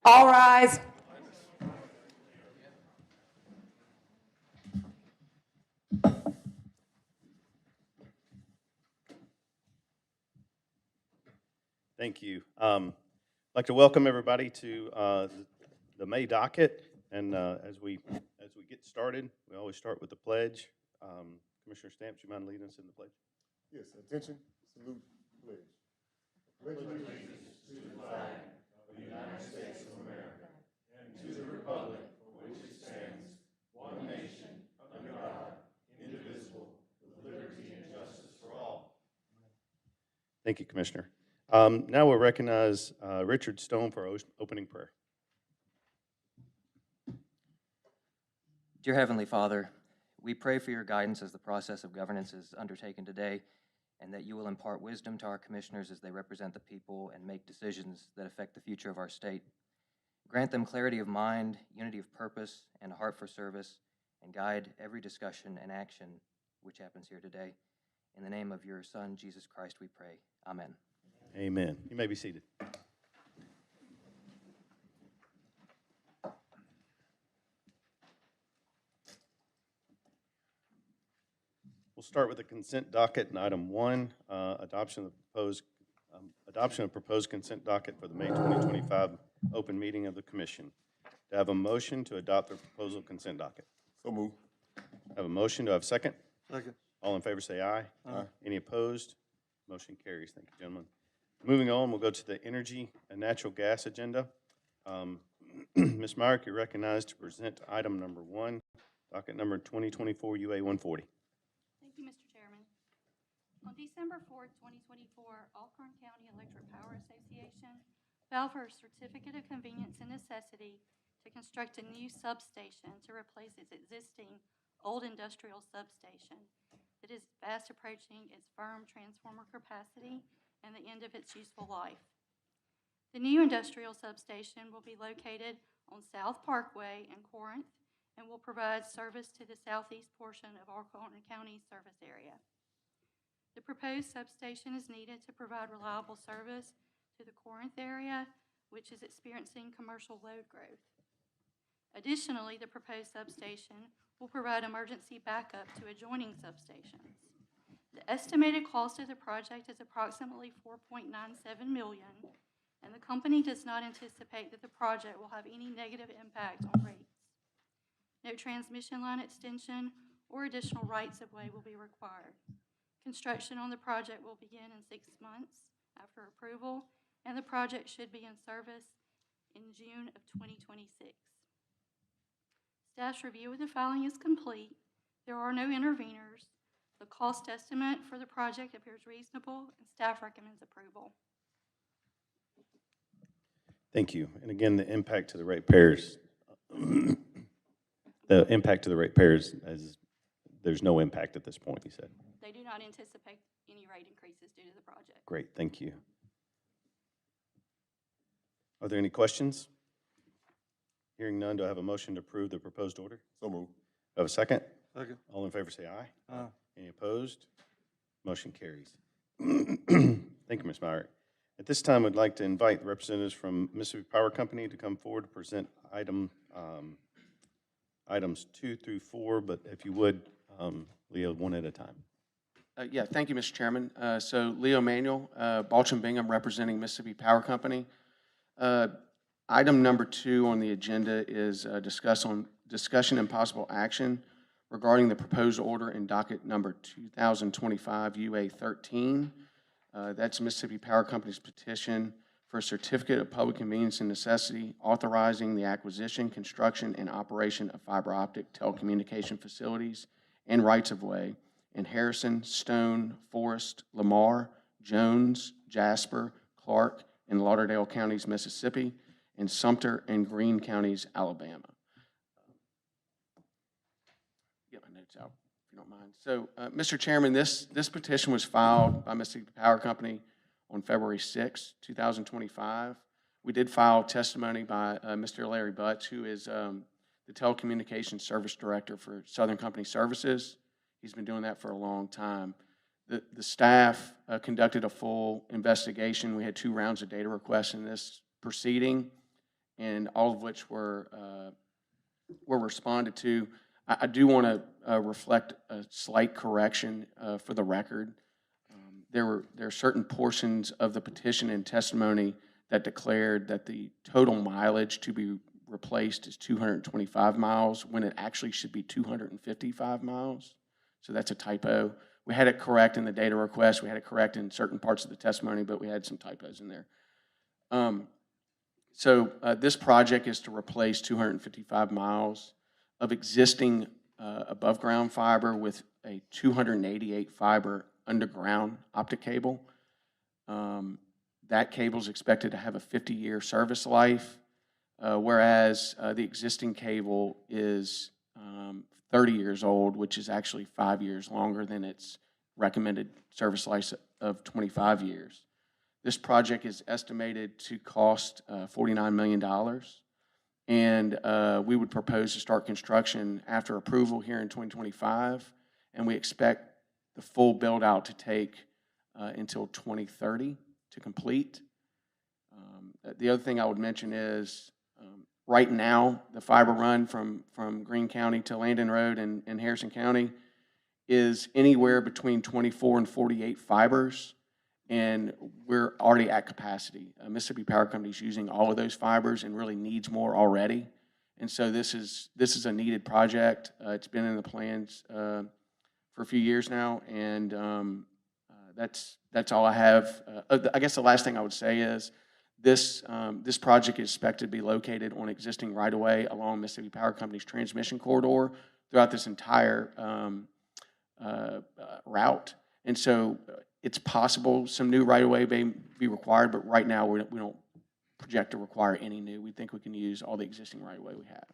All rise. Thank you. I'd like to welcome everybody to the May docket. And as we get started, we always start with the pledge. Commissioner Stamps, you mind leading us in the pledge? Yes, attention, salute, pledge. Pledge allegiance to the flag of the United States of America and to the republic for which it stands, one nation, under God, indivisible, with liberty and justice for all. Thank you, Commissioner. Now we'll recognize Richard Stone for opening prayer. Dear Heavenly Father, we pray for your guidance as the process of governance is undertaken today, and that you will impart wisdom to our commissioners as they represent the people and make decisions that affect the future of our state. Grant them clarity of mind, unity of purpose, and a heart for service, and guide every discussion and action which happens here today. In the name of your Son, Jesus Christ, we pray. Amen. Amen. You may be seated. We'll start with the consent docket in item 1, adoption of proposed consent docket for the May 2025 open meeting of the Commission. Do I have a motion to adopt the proposal consent docket? So move. I have a motion. Do I have a second? Second. All in favor say aye. Aye. Any opposed? Motion carries. Thank you, gentlemen. Moving on, we'll go to the energy and natural gas agenda. Ms. Myrick, you're recognized to present item number 1, docket number 2024 UA 140. Thank you, Mr. Chairman. On December 4th, 2024, Alcorn County Electric Power Association filed for a certificate of convenience and necessity to construct a new substation to replace its existing old industrial substation that is fast approaching its firm transformer capacity and the end of its useful life. The new industrial substation will be located on South Parkway in Corinth and will provide service to the southeast portion of Alcorn County's service area. The proposed substation is needed to provide reliable service to the Corinth area, which is experiencing commercial load growth. Additionally, the proposed substation will provide emergency backup to adjoining substations. The estimated cost of the project is approximately $4.97 million, and the company does not anticipate that the project will have any negative impact on rates. No transmission line extension or additional rights-of-way will be required. Construction on the project will begin in 6 months after approval, and the project should be in service in June of 2026. Staff's review of the filing is complete. There are no interveners. The cost estimate for the project appears reasonable, and staff recommends approval. Thank you. And again, the impact to the ratepayers, as there's no impact at this point, you said. They do not anticipate any rate increases due to the project. Great, thank you. Are there any questions? Hearing none, do I have a motion to approve the proposed order? So move. Do I have a second? Second. All in favor say aye. Aye. Any opposed? Motion carries. Thank you, Ms. Meyer. At this time, I'd like to invite the representatives from Mississippi Power Company to come forward to present items 2 through 4, but if you would, Leo, one at a time. Yeah, thank you, Mr. Chairman. So Leo Manuel, Balcham Bingham, representing Mississippi Power Company. Item number 2 on the agenda is discussion and possible action regarding the proposed order in docket number 2025 UA 13. That's Mississippi Power Company's petition for a certificate of public convenience and necessity authorizing the acquisition, construction, and operation of fiber optic telecommunication facilities and rights-of-way in Harrison, Stone, Forest, Lamar, Jones, Jasper, Clark, and Lauderdale counties, Mississippi, and Sumter and Greene counties, Alabama. Get my notes out, if you don't mind. So, Mr. Chairman, this petition was filed by Mississippi Power Company on February 6, 2025. We did file testimony by Mr. Larry Butts, who is the Telecommunications Service Director for Southern Company Services. He's been doing that for a long time. The staff conducted a full investigation. We had 2 rounds of data requests in this proceeding, and all of which were responded to. I do want to reflect a slight correction for the record. There are certain portions of the petition and testimony that declared that the total mileage to be replaced is 225 miles, when it actually should be 255 miles. So that's a typo. We had it correct in the data request. We had it correct in certain parts of the testimony, but we had some typos in there. This project is to replace 255 miles of existing above-ground fiber with a 288 fiber underground optic cable. That cable is expected to have a 50-year service life, whereas the existing cable is 30 years old, which is actually 5 years longer than its recommended service life of 25 years. This project is estimated to cost $49 million, and we would propose to start construction after approval here in 2025, and we expect the full build-out to take until 2030 to complete. The other thing I would mention is right now, the fiber run from Greene County to Landon Road in Harrison County is anywhere between 24 and 48 fibers, and we're already at capacity. Mississippi Power Company is using all of those fibers and really needs more already. And so this is a needed project. It's been in the plans for a few years now, and that's all I have. I guess the last thing I would say is this project is expected to be located on existing right-of-way along Mississippi Power Company's transmission corridor throughout this entire route. And so it's possible some new right-of-way may be required, but right now we don't project to require any new. We think we can use all the existing right-of-way we have.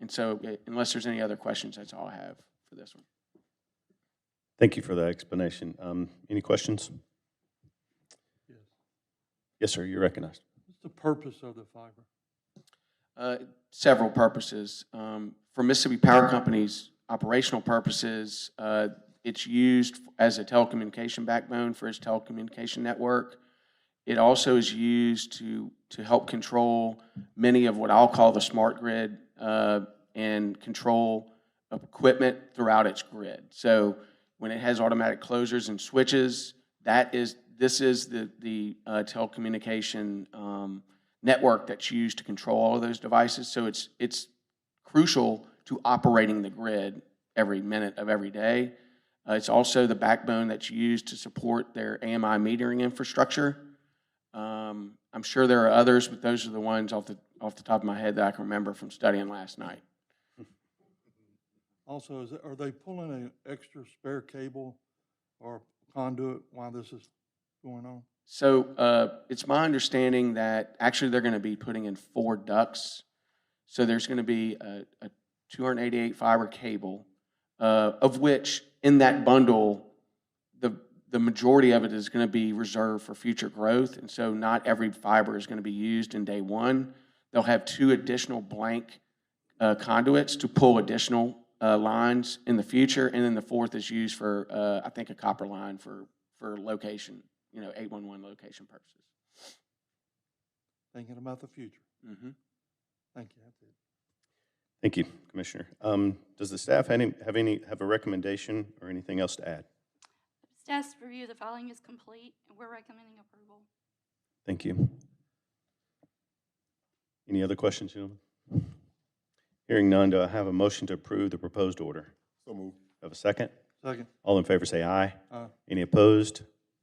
And so unless there's any other questions, that's all I have for this one. Thank you for that explanation. Any questions? Yes. Yes, sir, you're recognized. What's the purpose of the fiber? Several purposes. For Mississippi Power Company's operational purposes, it's used as a telecommunication backbone for its telecommunication network. It also is used to help control many of what I'll call the smart grid and control of equipment throughout its grid. So when it has automatic closers and switches, this is the telecommunication network that's used to control all of those devices. So it's crucial to operating the grid every minute of every day. It's also the backbone that's used to support their AMI metering infrastructure. I'm sure there are others, but those are the ones off the top of my head that I can remember from studying last night. Also, are they pulling an extra spare cable or conduit while this is going on? So it's my understanding that actually they're going to be putting in 4 ducts. So there's going to be a 288 fiber cable, of which in that bundle, the majority of it is going to be reserved for future growth. And so not every fiber is going to be used in day one. They'll have 2 additional blank conduits to pull additional lines in the future. And then the 4th is used for, I think, a copper line for location, 811 location purposes. Thinking about the future. Mm-hmm. Thank you. That's it. Thank you, Commissioner. Does the staff have a recommendation or anything else to add? Staff's review of the filing is complete, and we're recommending approval. Thank you. Any other questions, gentlemen? Hearing none, do I have a motion to approve the proposed order? So moved. Have a second? Second. All in favor say aye. Aye. Any opposed?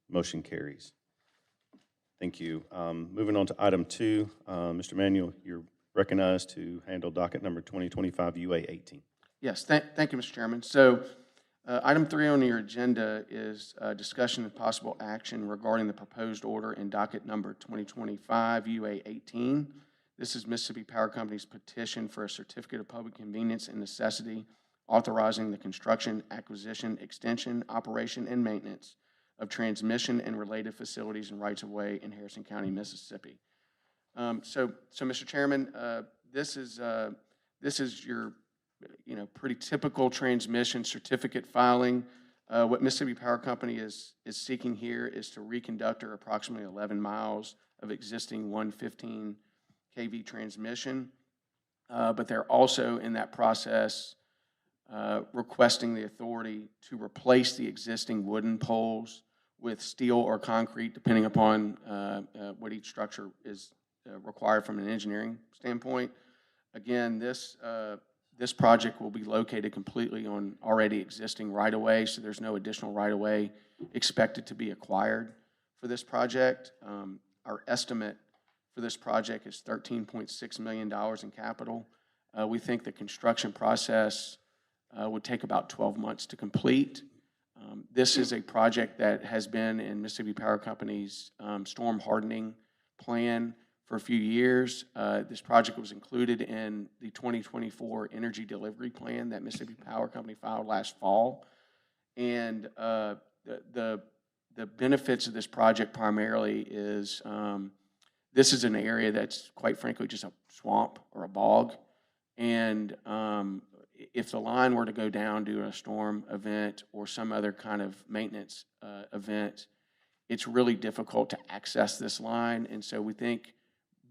Motion carries. Thank you. Moving on to item 2, Mr. Manuel, you're recognized to handle docket number 2025 UA 18. Yes, thank you, Mr. Chairman. So item 3 on your agenda is discussion and possible action regarding the proposed order in docket number 2025 UA 18. This is Mississippi Power Company's petition for a certificate of public convenience and necessity authorizing the construction, acquisition, extension, operation, and maintenance of transmission and related facilities and rights-of-way in Harrison County, Mississippi. So, Mr. Chairman, this is your pretty typical transmission certificate filing. What Mississippi Power Company is seeking here is to reconductor approximately 11 miles of existing 115 kV transmission, but they're also in that process requesting the authority to replace the existing wooden poles with steel or concrete, depending upon what each structure is required from an engineering standpoint. Again, this project will be located completely on already existing right-of-way, so there's no additional right-of-way expected to be acquired for this project. Our estimate for this project is $13.6 million in capital. We think the construction process would take about 12 months to complete. This is a project that has been in Mississippi Power Company's storm hardening plan for a few years. This project was included in the 2024 Energy Delivery Plan that Mississippi Power Company filed last fall. And the benefits of this project primarily is this is an area that's quite frankly just a swamp or a bog. And if the line were to go down due to a storm event or some other kind of maintenance event, it's really difficult to access this line. And so we think,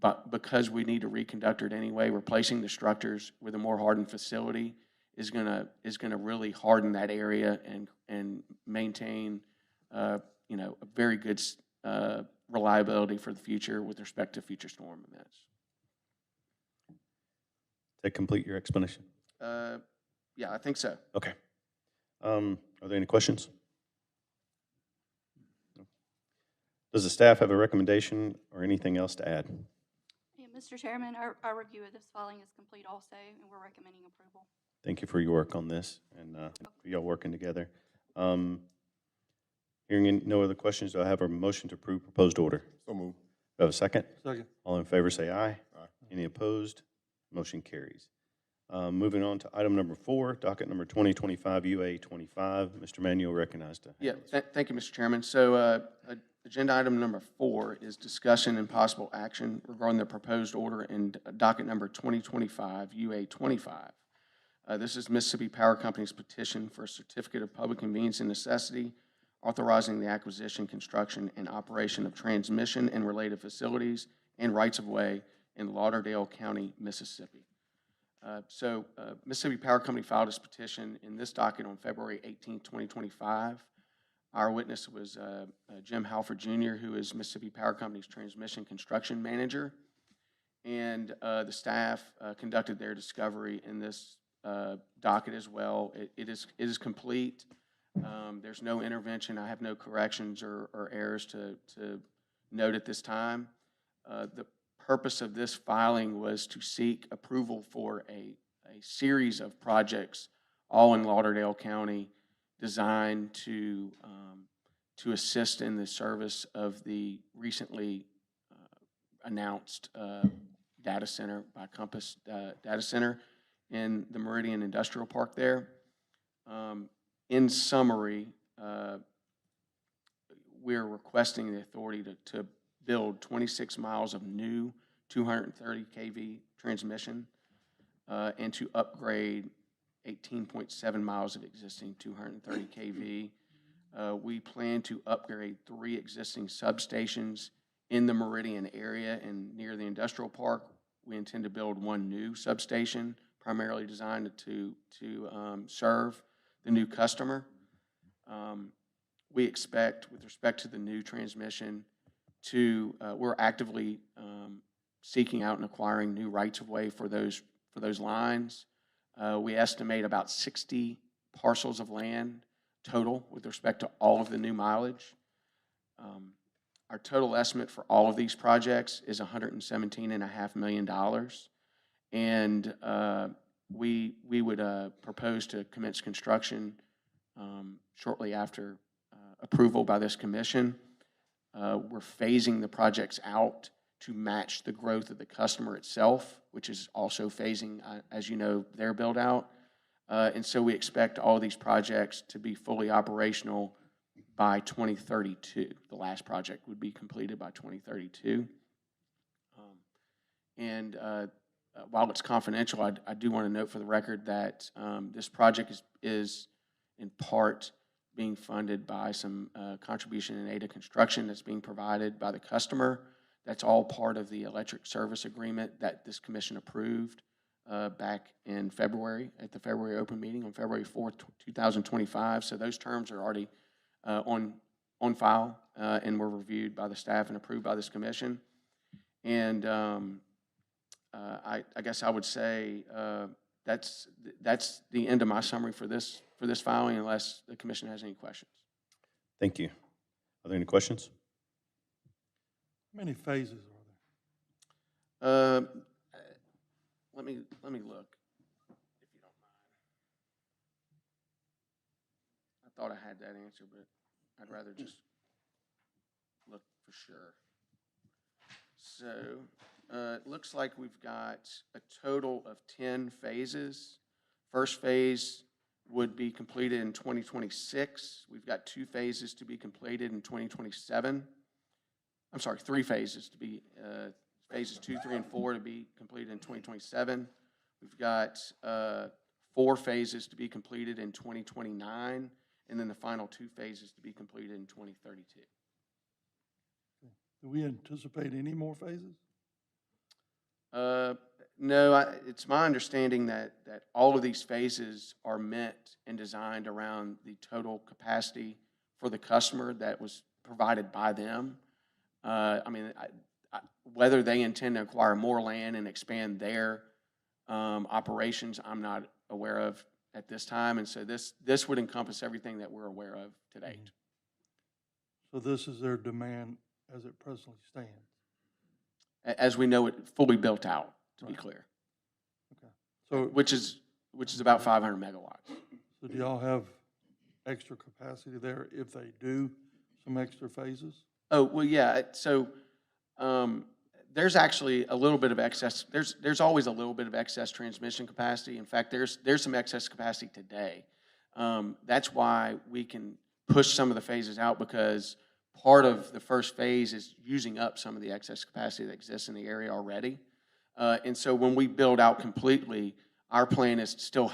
but because we need to reconduct it anyway, replacing the structures with a more hardened facility is gonna really harden that area and maintain you know, a very good reliability for the future with respect to future storm events. That complete your explanation? Yeah, I think so. Okay. Are there any questions? No. Does the staff have a recommendation or anything else to add? Yeah, Mr. Chairman, our review of this filing is complete also, and we're recommending approval. Thank you for your work on this and for y'all working together. Hearing no other questions, do I have a motion to approve proposed order? So moved. Do I have a second? Second. All in favor say aye. Aye. Any opposed? Motion carries. Moving on to item number 4, docket number 2025 UA 25. Mr. Manuel, recognized. Yeah, thank you, Mr. Chairman. So agenda item number 4 is discussion and possible action regarding the proposed order in docket number 2025 UA 25. This is Mississippi Power Company's petition for a certificate of public convenience and necessity authorizing the acquisition, construction, and operation of transmission and related facilities and rights-of-way in Lauderdale County, Mississippi. Mississippi Power Company filed its petition in this docket on February 18, 2025. Our witness was Jim Halford Jr., who is Mississippi Power Company's transmission construction manager. And the staff conducted their discovery in this docket as well. It is complete. There's no intervention. I have no corrections or errors to note at this time. The purpose of this filing was to seek approval for a series of projects, all in Lauderdale County, designed to assist in the service of the recently announced data center by Compass Data Center in the Meridian Industrial Park there. In summary, we're requesting the authority to build 26 miles of new 230 kV transmission and to upgrade 18.7 miles of existing 230 kV. We plan to upgrade 3 existing substations in the Meridian area and near the industrial park. We intend to build 1 new substation, primarily designed to serve the new customer. We expect, with respect to the new transmission, we're actively seeking out and acquiring new rights-of-way for those lines. We estimate about 60 parcels of land total with respect to all of the new mileage. Our total estimate for all of these projects is $117.5 million. And we would propose to commence construction shortly after approval by this commission. We're phasing the projects out to match the growth of the customer itself, which is also phasing, as you know, their build out. And so we expect all of these projects to be fully operational by 2032. The last project would be completed by 2032. While it's confidential, I do want to note for the record that this project is in part being funded by some contribution in aid of construction that's being provided by the customer. That's all part of the electric service agreement that this commission approved back in February, at the February open meeting on February 4th, 2025. So those terms are already on file and were reviewed by the staff and approved by this commission. And I guess I would say that's the end of my summary for this filing, unless the commission has any questions. Thank you. Are there any questions? How many phases are there? Let me look, if you don't mind. I thought I had that answer, but I'd rather just look for sure. So it looks like we've got a total of 10 phases. First phase would be completed in 2026. We've got 2 phases to be completed in 2027. I'm sorry, 3 phases to be, phases 2, 3, and 4 to be completed in 2027. We've got 4 phases to be completed in 2029, and then the final 2 phases to be completed in 2032. Do we anticipate any more phases? No, it's my understanding that all of these phases are meant and designed around the total capacity for the customer that was provided by them. I mean, whether they intend to acquire more land and expand their operations, I'm not aware of at this time. And so this would encompass everything that we're aware of to date. So this is their demand as it presently stands? As we know it fully built out, to be Right. clear, Okay. So, which is about 500 megawatts. so do y'all have extra capacity there if they do some extra phases? Oh, well, yeah, so there's actually a little bit of excess, there's always a little bit of excess transmission capacity. In fact, there's some excess capacity today. That's why we can push some of the phases out, because part of the first phase is using up some of the excess capacity that exists in the area already. And so when we build out completely, our plan is to still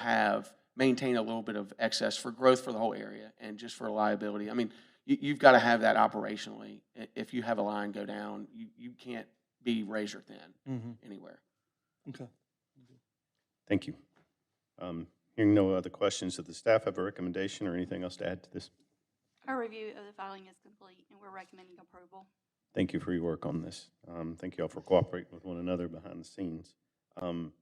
maintain a little bit of excess for growth for the whole area and just for reliability. I mean, you've got to have that operationally. If you have a line go down, you can't be razor thin anywhere. Okay. Thank you. Hearing no other questions, does the staff have a recommendation or anything else to add to this? Our review of the filing is complete, and we're recommending approval. Thank you for your work on this. Thank you all for cooperating with one another behind the scenes. Hearing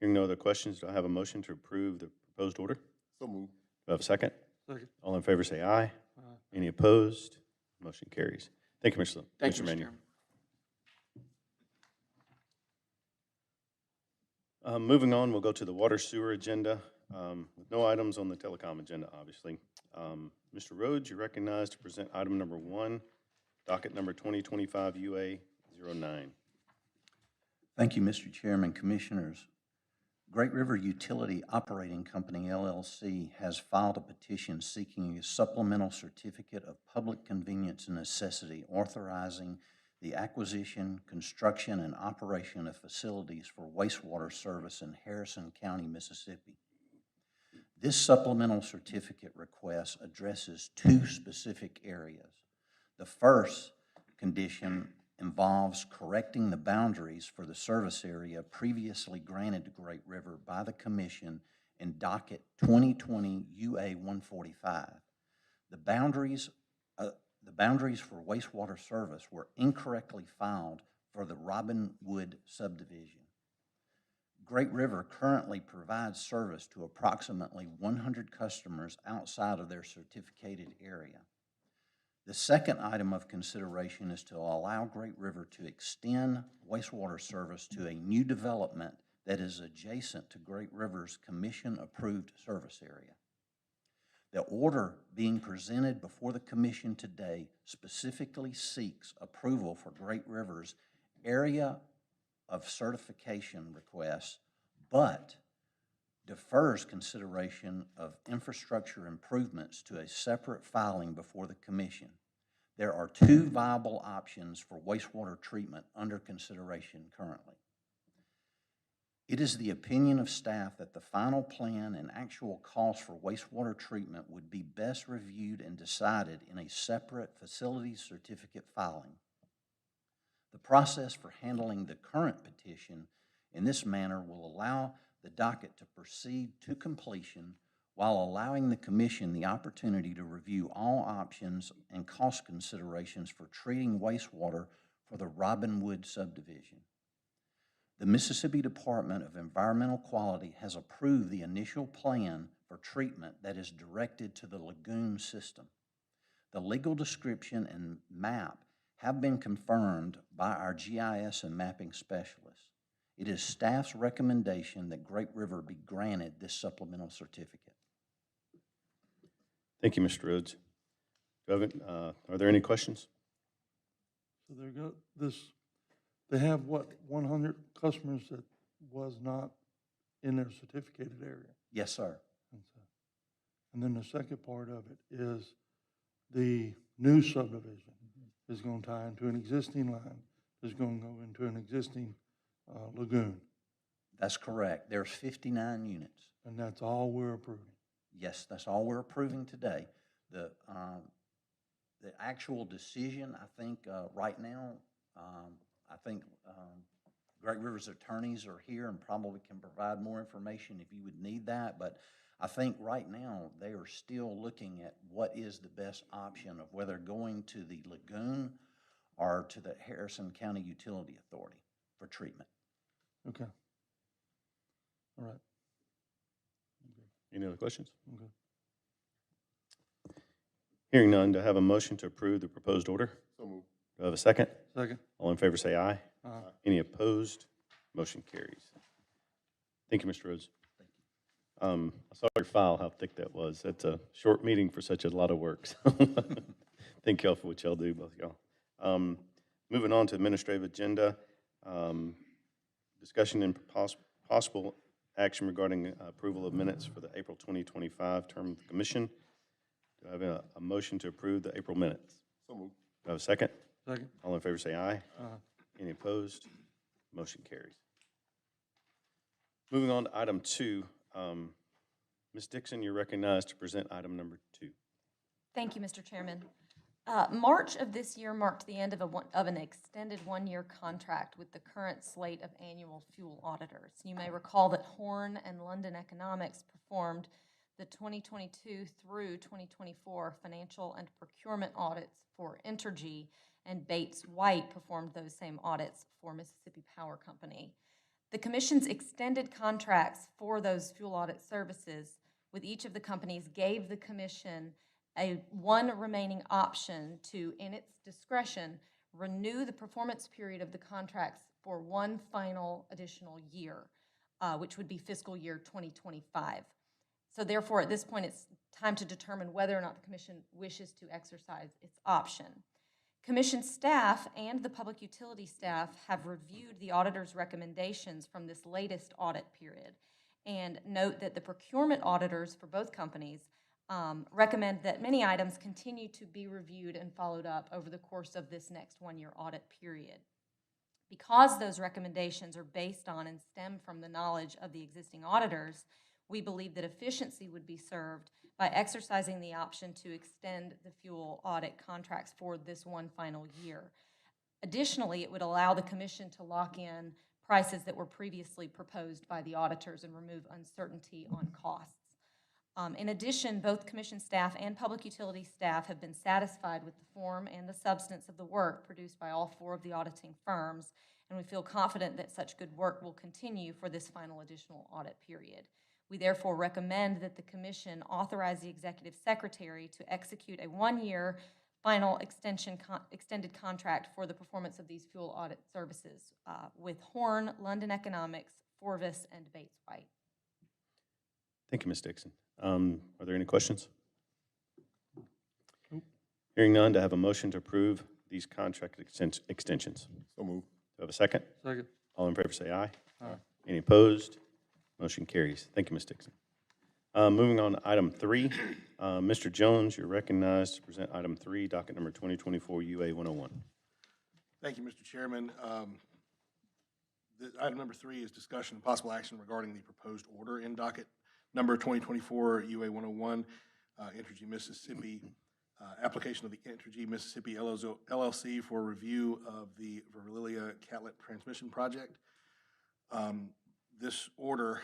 no other questions, do I have a motion to approve the proposed order? So moved. Do I have a second? Second. All in favor say aye. Aye. Any opposed? Motion carries. Thank you, Mr. Thank you, Mr. Manuel. Chairman. Moving on, we'll go to the water sewer agenda, with no items on the telecom agenda, obviously. Mr. Rhodes, you're recognized to present item number 1, docket number 2025 UA 09. Thank you, Mr. Chairman, Commissioners. Great River Utility Operating Company, LLC, has filed a petition seeking a supplemental certificate of public convenience and necessity authorizing the acquisition, construction, and operation of facilities for wastewater service in Harrison County, Mississippi. This supplemental certificate request addresses 2 specific areas. The first condition involves correcting the boundaries for the service area previously granted to Great River by the Commission in docket 2020 UA 145. The boundaries for wastewater service were incorrectly filed for the Robinwood subdivision. Great River currently provides service to approximately 100 customers outside of their certificated area. The second item of consideration is to allow Great River to extend wastewater service to a new development that is adjacent to Great River's Commission-approved service area. The order being presented before the Commission today specifically seeks approval for Great River's area of certification request, but defers consideration of infrastructure improvements to a separate filing before the Commission. There are 2 viable options for wastewater treatment under consideration currently. It is the opinion of staff that the final plan and actual cost for wastewater treatment would be best reviewed and decided in a separate facilities certificate filing. The process for handling the current petition in this manner will allow the docket to proceed to completion while allowing the Commission the opportunity to review all options and cost considerations for treating wastewater for the Robinwood subdivision. The Mississippi Department of Environmental Quality has approved the initial plan for treatment that is directed to the lagoon system. The legal description and map have been confirmed by our GIS and mapping specialists. It is staff's recommendation that Great River be granted this supplemental certificate. Thank you, Mr. Rhodes. Are there any questions? So they have what, 100 customers that was not in their certificated area? Yes, sir. And then the second part of it is the new subdivision is going to tie into an existing line, is going to go into an existing lagoon, That's correct. There's 59 units. and that's all we're approving. Yes, that's all we're approving today. The actual decision, I think, right now, I think Great River's attorneys are here and probably can provide more information if you would need that. But I think right now they are still looking at what is the best option of whether going to the lagoon or to the Harrison County Utility Authority for treatment. Okay. All right. Any other questions? Okay. Hearing none, do I have a motion to approve the proposed order? So moved. Do I have a second? Second. All in favor say aye. Aye. Any opposed? Motion carries. Thank you, Mr. Rhodes. I saw your file, how thick that was. That's a short meeting for such a lot of work. So thank y'all for what y'all do, both y'all. Moving on to administrative agenda, discussion and possible action regarding approval of minutes for the April 2025 term of the commission. Do I have a motion to approve the April minutes? So moved. Do I have a second? Second. All in favor say aye. Aye. Any opposed? Motion carries. Moving on to item 2, Ms. Dixon, you're recognized to present item number 2. Thank you, Mr. Chairman. March of this year marked the end of an extended one-year contract with the current slate of annual fuel auditors. You may recall that Horn and London Economics performed the 2022 through 2024 financial and procurement audits for Entergy, and Bates White performed those same audits for Mississippi Power Company. The Commission's extended contracts for those fuel audit services with each of the companies gave the Commission one remaining option to, in its discretion, renew the performance period of the contracts for one final additional year, which would be fiscal year 2025. So therefore, at this point, it's time to determine whether or not the Commission wishes to exercise its option. Commission staff and the public utility staff have reviewed the auditor's recommendations from this latest audit period, and note that the procurement auditors for both companies recommend that many items continue to be reviewed and followed up over the course of this next one-year audit period. Because those recommendations are based on and stem from the knowledge of the existing auditors, we believe that efficiency would be served by exercising the option to extend the fuel audit contracts for this one final year. Additionally, it would allow the Commission to lock in prices that were previously proposed by the auditors and remove uncertainty on costs. In addition, both Commission staff and public utility staff have been satisfied with the form and the substance of the work produced by all 4 of the auditing firms, and we feel confident that such good work will continue for this final additional audit period. We therefore recommend that the Commission authorize the Executive Secretary to execute a one-year final extended contract for the performance of these fuel audit services with Horn, London Economics, Forvis, and Bates White. Thank you, Ms. Dixon. Are there any questions? Hearing none, do I have a motion to approve these contract extensions? So moved. Do I have a second? Second. All in favor say aye. Aye. Any opposed? Motion carries. Thank you, Ms. Dixon. Moving on to item 3, Mr. Jones, you're recognized to present item 3, docket number 2024 UA 101. Thank you, Mr. Chairman. Item number 3 is discussion and possible action regarding the proposed order in docket number 2024 UA 101, Entergy Mississippi, application of the Entergy Mississippi LLC for review of the Verlilia Catlett Transmission Project. This order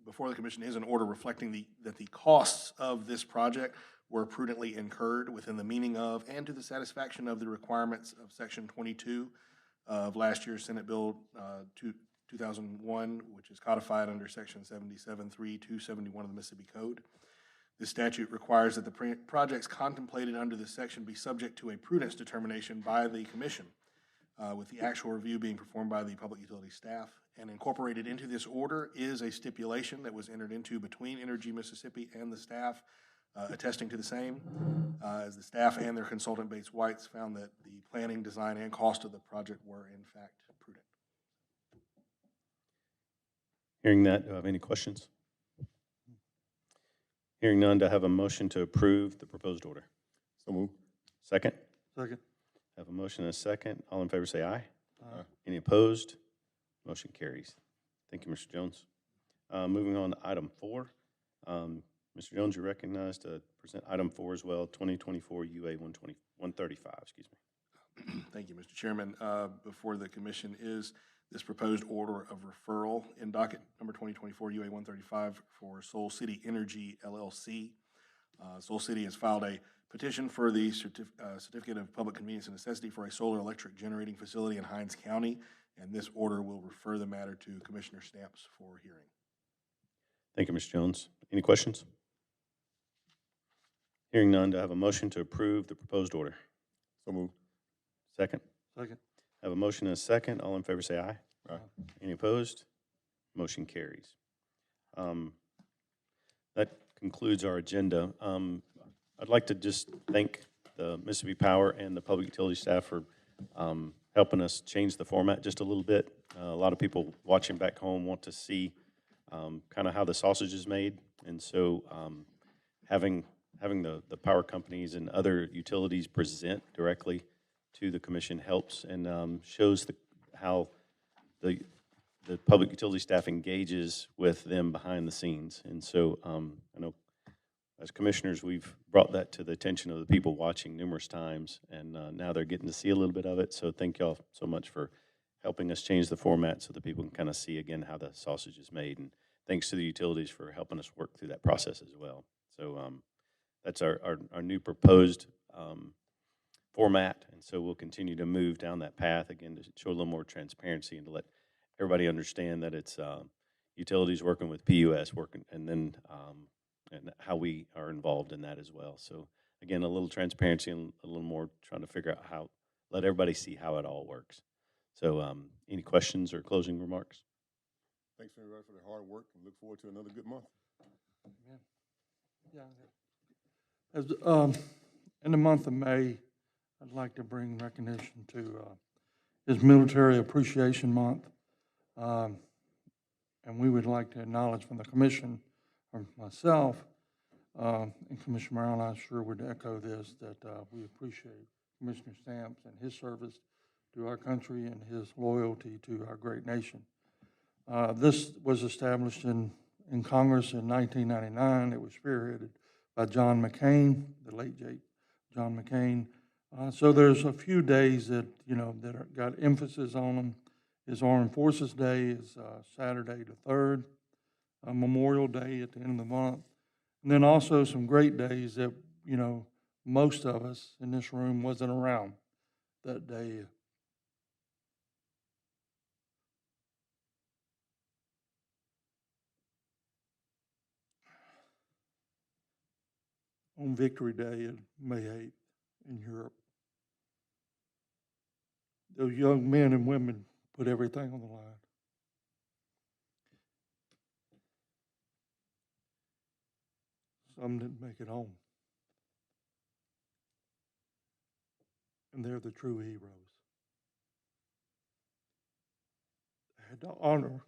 before the commission is an order reflecting that the costs of this project were prudently incurred within the meaning of and to the satisfaction of the requirements of Section 22 of last year's Senate Bill 2001, which is codified under Section 77.3.271 of the Mississippi Code. This statute requires that the projects contemplated under this section be subject to a prudence determination by the commission, with the actual review being performed by the public utility staff. And incorporated into this order is a stipulation that was entered into between Energy Mississippi and the staff, attesting to the same, as the staff and their consultant, Bates Whites, found that the planning, design, and cost of the project were in fact prudent. Hearing that, do I have any questions? Hearing none, do I have a motion to approve the proposed order? So moved. Second? Second. Have a motion and a second. All in favor say aye. Aye. Any opposed? Motion carries. Thank you, Mr. Jones. Moving on to item 4. Mr. Jones, you're recognized to present item 4 as well, 2024 UA 135, excuse me. Thank you, Mr. Chairman. Before the commission is this proposed order of referral in docket number 2024 UA 135 for Soul City Energy LLC. Soul City has filed a petition for the Certificate of Public Convenience and Necessity for a solar electric generating facility in Hinds County, and this order will refer the matter to Commissioner Stamps for hearing. Thank you, Mr. Jones. Any questions? Hearing none, do I have a motion to approve the proposed order? So moved. Second? Second. Have a motion and a second. All in favor say aye. Aye. Any opposed? Motion carries. That concludes our agenda. I'd like to just thank the Mississippi Power and the public utility staff for helping us change the format just a little bit. A lot of people watching back home want to see kind of how the sausage is made, and so having the power companies and other utilities present directly to the commission helps and shows how the public utility staff engages with them behind the scenes. And so I know as commissioners, we've brought that to the attention of the people watching numerous times, and now they're getting to see a little bit of it. So thank y'all so much for helping us change the format so that people can kind of see again how the sausage is made. And thanks to the utilities for helping us work through that process as well. So that's our new proposed format, and so we'll continue to move down that path again to show a little more transparency and to let everybody understand that it's utilities working with PUS working, and then and how we are involved in that as well. So again, a little transparency and a little more trying to figure out let everybody see how it all works. So any questions or closing remarks? Thanks everybody for their hard work, and look forward to another good month. Yeah. As, in the month of May, I'd like to bring recognition to his Military Appreciation Month. And we would like to acknowledge from the commission, or myself, and Commissioner Brown, I'm sure would echo this, that we appreciate Commissioner Stamps and his service to our country and his loyalty to our great nation. This was established in Congress in 1999. It was spearheaded by John McCain, the late John McCain. So there's a few days that, that got emphasis on them. His Armed Forces Day is Saturday the 3rd, Memorial Day at the end of the month. And then also some great days that, most of us in this room wasn't around that day. On Victory Day, May 8th, in Europe, those young men and women put everything on the line. Some didn't make it home. And they're the true heroes. I had the honor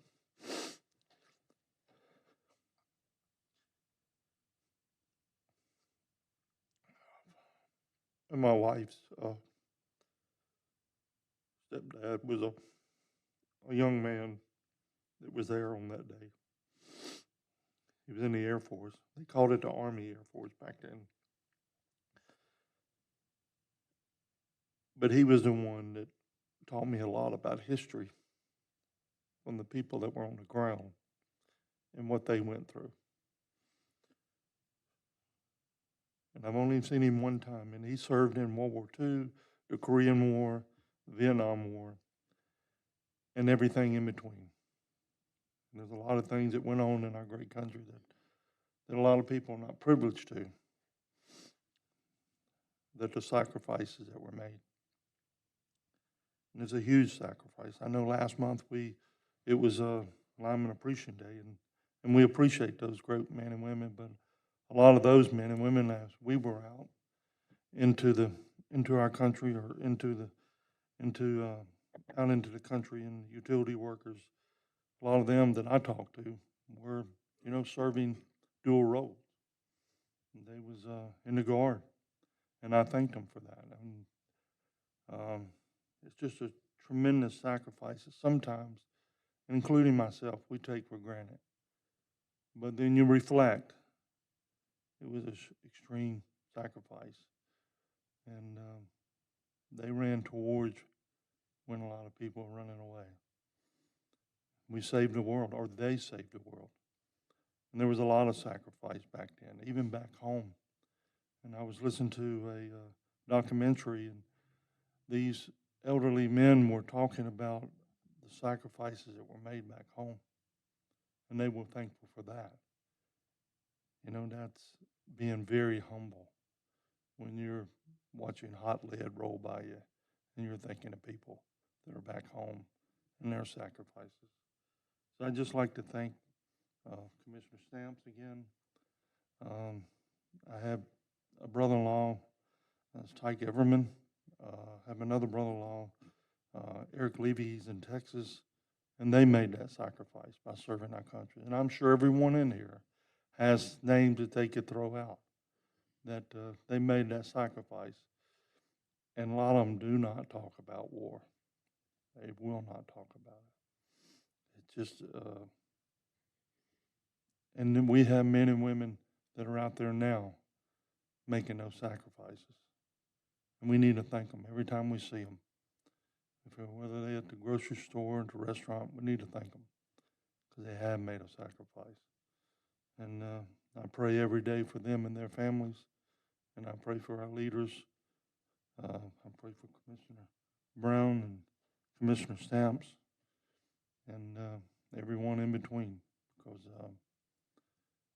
and my wife's stepdad was a young man that was there on that day. He was in the Air Force. They called it the Army Air Force back then. But he was the one that taught me a lot about history from the people that were on the ground and what they went through. And I've only seen him one time, and he served in World War II, the Korean War, the Vietnam War, and everything in between. And there's a lot of things that went on in our great country that a lot of people are not privileged to, that the sacrifices that were made. And it's a huge sacrifice. I know last month it was Lineman Appreciation Day, and we appreciate those great men and women, but a lot of those men and women, as we were out into our country or out into the country, and utility workers, a lot of them that I talked to were, serving dual roles. And they was in the Guard, and I thanked them for that. And it's just a tremendous sacrifice that sometimes, including myself, we take for granted. But then you reflect, it was an extreme sacrifice. And they ran towards when a lot of people were running away. We saved the world, or they saved the world. And there was a lot of sacrifice back then, even back home. And I was listening to a documentary, and these elderly men were talking about the sacrifices that were made back home. And they were thankful for that. That's being very humble when you're watching hot lead roll by you and you're thinking of people that are back home and their sacrifices. So I'd just like to thank Commissioner Stamps again. I have a brother-in-law, that's Tyke Everman. I have another brother-in-law, Eric Levy. He's in Texas, and they made that sacrifice by serving our country. And I'm sure everyone in here has names that they could throw out that they made that sacrifice. And a lot of them do not talk about war. They will not talk about it. It's just, and then we have men and women that are out there now making those sacrifices. And we need to thank them every time we see them. Whether they're at the grocery store or at the restaurant, we need to thank them because they have made a sacrifice. And I pray every day for them and their families, and I pray for our leaders. I pray for Commissioner Brown and Commissioner Stamps and everyone in between, because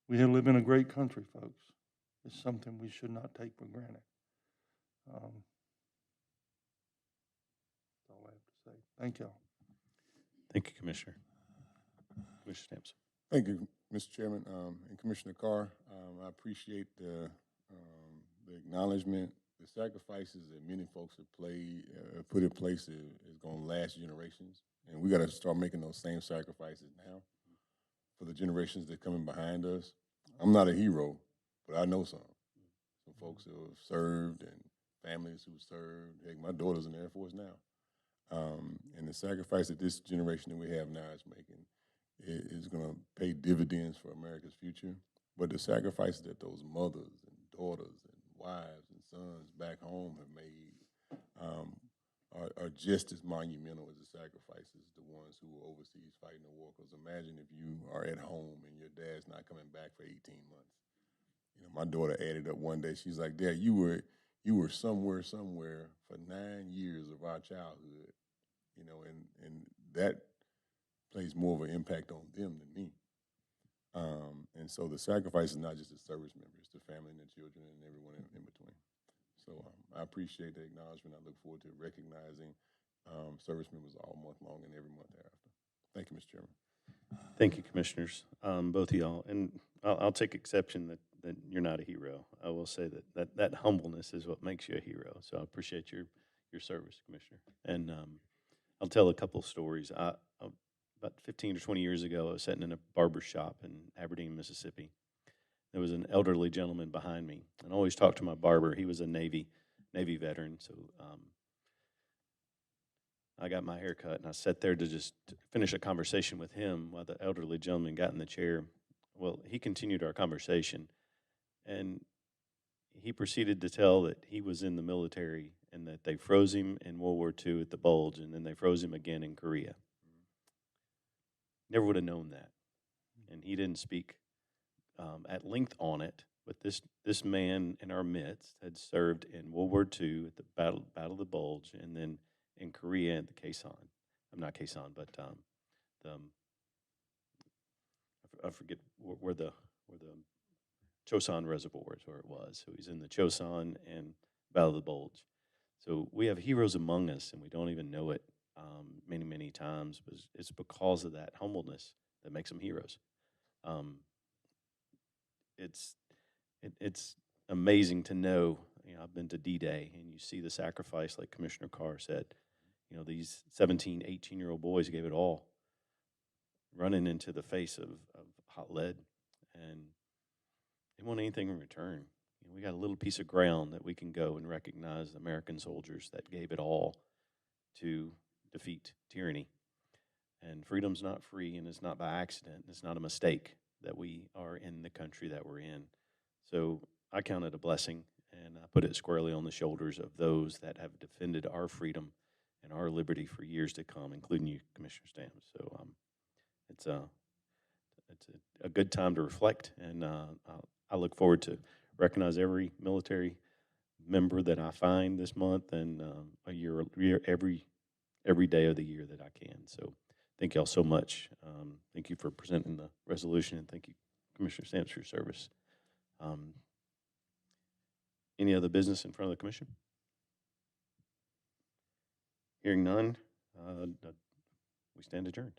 we live in a great country, folks. It's something we should not take for granted. That's all I have to say. Thank y'all. Thank you, Commissioner. Commissioner Stamps. Thank you, Mr. Chairman, and Commissioner Carr. I appreciate the acknowledgement. The sacrifices that many folks have put in place is going to last generations, and we got to start making those same sacrifices now for the generations that are coming behind us. I'm not a hero, but I know some folks who have served and families who served. Heck, my daughter's in the Air Force now, and the sacrifice that this generation that we have now is making is going to pay dividends for America's future. But the sacrifices that those mothers and daughters and wives and sons back home have made are just as monumental as the sacrifices the ones who were overseas fighting the war. Because imagine if you are at home and your dad's not coming back for 18 months. My daughter added up one day. She's like, "Dad, you were somewhere for 9 years of our childhood, and that plays more of an impact on them than me." And so the sacrifice is not just the service members, the family and the children and everyone in between. So I appreciate the acknowledgement. I look forward to recognizing service members all month long and every month thereafter. Thank you, Mr. Chairman. Thank you, Commissioners, both of y'all. And I'll take exception that you're not a hero. I will say that humbleness is what makes you a hero. So I appreciate your service, Commissioner. And I'll tell a couple of stories. About 15 or 20 years ago, I was sitting in a barber shop in Aberdeen, Mississippi. There was an elderly gentleman behind me, and I always talked to my barber. He was a Navy veteran, so I got my hair cut, and I sat there to just finish a conversation with him while the elderly gentleman got in the chair. Well, he continued our conversation, and he proceeded to tell that he was in the military and that they froze him in World War II at the Bulge, and then they froze him again in Korea. Never would have known that. And he didn't speak at length on it, but this man in our midst had served in World War II at the Battle of the Bulge, and then in Korea at the Kaesong. I'm not Kaesong, but I forget where the Chosun Reservoir is where it was. So he's in the Chosun and Battle of the Bulge. So we have heroes among us, and we don't even know it many, many times. But it's because of that humbleness that makes them heroes. It's amazing to know. You know, I've been to D-Day, and you see the sacrifice, like Commissioner Carr said. You know, these 17, 18-year-old boys gave it all, running into the face of hot lead, and they want anything in return. You know, we got a little piece of ground that we can go and recognize American soldiers that gave it all to defeat tyranny. And freedom's not free, and it's not by accident. It's not a mistake that we are in the country that we're in. So I count it a blessing, and I put it squarely on the shoulders of those that have defended our freedom and our liberty for years to come, including you, Commissioner Stamps. So it's a good time to reflect, and I look forward to recognize every military member that I find this month, and every day of the year that I can. So thank y'all so much. Thank you for presenting the resolution, and thank you, Commissioner Stamps, for your service. Any other business in front of the commission? Hearing none, we stand adjourned.